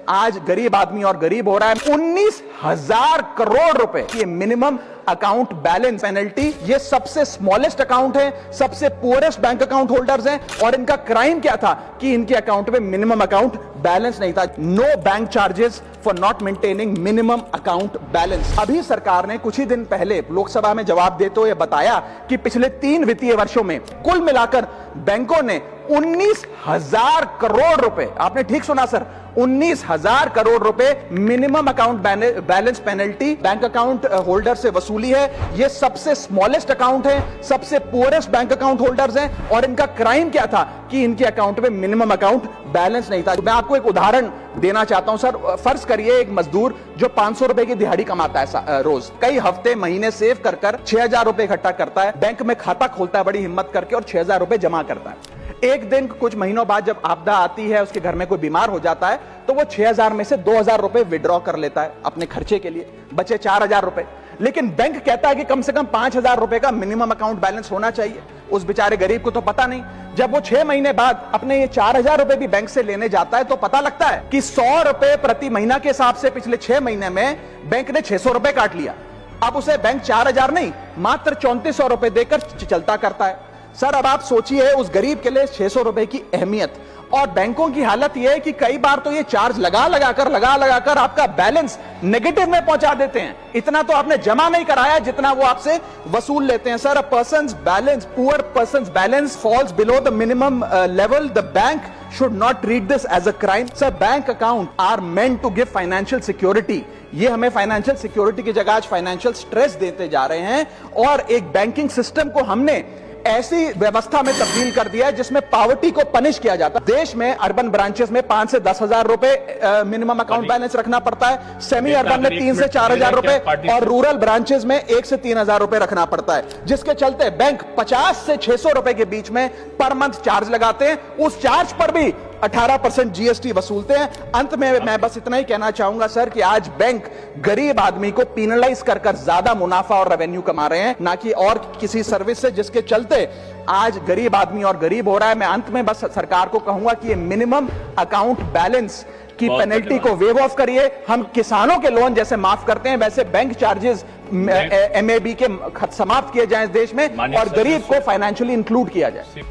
आज गरीब आदमी और गरीब हो रहा है। 19,000 करोड़ रुपए ये मिनिमम अकाउंट बैलेंस पेनल्टी, ये सबसे स्मॉलेस्ट अकाउंट है, सबसे पुअरेस्ट बैंक अकाउंट होल्डर्स हैं, और इनका क्राइम क्या था कि इनके अकाउंट में मिनिमम अकाउंट बैलेंस नहीं था। No bank charges for not maintaining minimum account balance. अभी सरकार ने कुछ ही दिन पहले लोकसभा में जवाब देते हुए बताया कि पिछले 3 वित्तीय वर्षों में कुल मिलाकर बैंकों ने 19,000 करोड़ रुपए, आपने ठीक सुना सर, 19,000 करोड़ रुपए minimum account balance penalty bank account holder से वसूली है। ये सबसे स्मॉलेस्ट अकाउंट है, सबसे पुअरेस्ट बैंक अकाउंट होल्डर्स हैं, और इनका क्राइम क्या था कि इनके अकाउंट में मिनिमम अकाउंट बैलेंस नहीं था। मैं आपको एक उदाहरण देना चाहता हूं सर। फर्ज करिए एक मजदूर जो 500 रुपए की दिहाड़ी कमाता है रोज, कई हफ्ते महीने सेव कर 6,000 रुपए इकट्ठा करता है, बैंक में खाता खोलता है बड़ी हिम्मत करके और 6,000 रुपए जमा करता है। एक दिन कुछ महीनों बाद जब आपदा आती है, उसके घर में कोई बीमार हो जाता है, तो वो 6,000 में से 2,000 रुपए विड्रॉ कर लेता है अपने खर्चे के लिए, बचे 4,000 रुपए। लेकिन बैंक कहता है कि कम से कम 5,000 रुपए का मिनिमम अकाउंट बैलेंस होना चाहिए। उस बेचारे गरीब को तो पता नहीं। जब वो 6 महीने बाद अपने ये 4,000 रुपए भी बैंक से लेने जाता है तो पता लगता है कि 100 रुपए प्रति महीना के हिसाब से पिछले 6 महीने में बैंक ने 600 रुपए काट लिया। अब उसे बैंक 4,000 नहीं, मात्र 3,400 रुपए देकर चलता करता है। सर अब आप सोचिए उस गरीब के लिए 600 रुपए की अहमियत, और बैंकों की हालत यह है कि कई बार तो ये चार्ज लगा लगाकर आपका बैलेंस नेगेटिव में पहुंचा देते हैं। इतना तो आपने जमा नहीं कराया जितना वो आपसे वसूल लेते हैं। Sir, poor persons balance falls below the minimum level, the bank should not treat this as a crime. Sir, bank account are meant to give financial security. ये हमें फाइनेंशियल सिक्योरिटी की जगह आज फाइनेंशियल स्ट्रेस देते जा रहे हैं, और एक बैंकिंग सिस्टम को हमने ऐसी व्यवस्था में तब्दील कर दिया है जिसमें पॉवर्टी को पनिश किया जाता है। देश में अर्बन ब्रांचेस में 5 से 10,000 रुपए मिनिमम अकाउंट बैलेंस रखना पड़ता है, सेमी अर्बन में 3 से 4,000 रुपए, और रूरल ब्रांचेस में 1 से 3,000 रुपए रखना पड़ता है, जिसके चलते बैंक 50 से 600 रुपए के बीच में पर मंथ चार्ज लगाते हैं। उस चार्ज पर भी 18% जीएसटी वसूलते हैं। अंत में मैं बस इतना ही कहना चाहूंगा सर कि आज बैंक गरीब आदमी को पीनलाइज कर ज्यादा मुनाफा और रेवेन्यू कमा रहे हैं, ना कि और किसी सर्विस से, जिसके चलते आज गरीब आदमी और गरीब हो रहा है। मैं अंत में बस सरकार को कहूंगा कि ये मिनिमम अकाउंट बैलेंस की पेनल्टी को वेव ऑफ करिए। हम किसानों के लोन जैसे माफ करते हैं, वैसे बैंक चार्जेस एमएबी के समाप्त किए जाएं इस देश में, और गरीब को फाइनेंशियली इंक्लूड किया जाए।